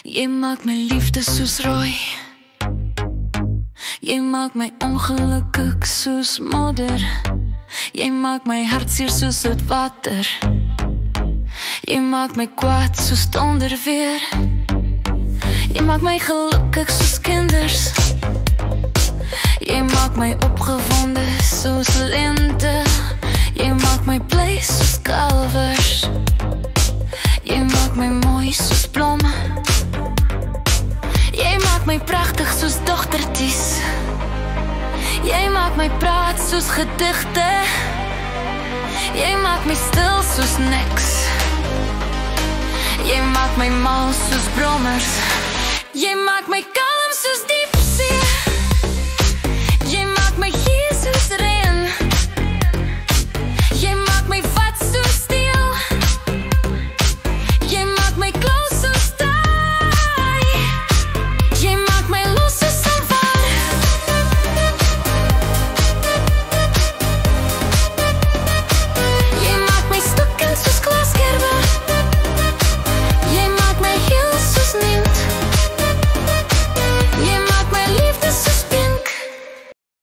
Jy maak my liefde soos rooi. Jy maak my ongelukkig soos modder. Jy maak my hartseer soos sout water. Jy maak my kwaad soos donder weer. Jy maak my gelukkig soos kinders. Jy maak my opgewonde soos lente. Jy maak my bly soos kalvers. Jy maak my mooi soos blomme. Jy maak my pragtig soos dogtertjies. Jy maak my praat soos gedigte. Jy maak my stil soos niks. Jy maak my mal soos brommers. Jy maak my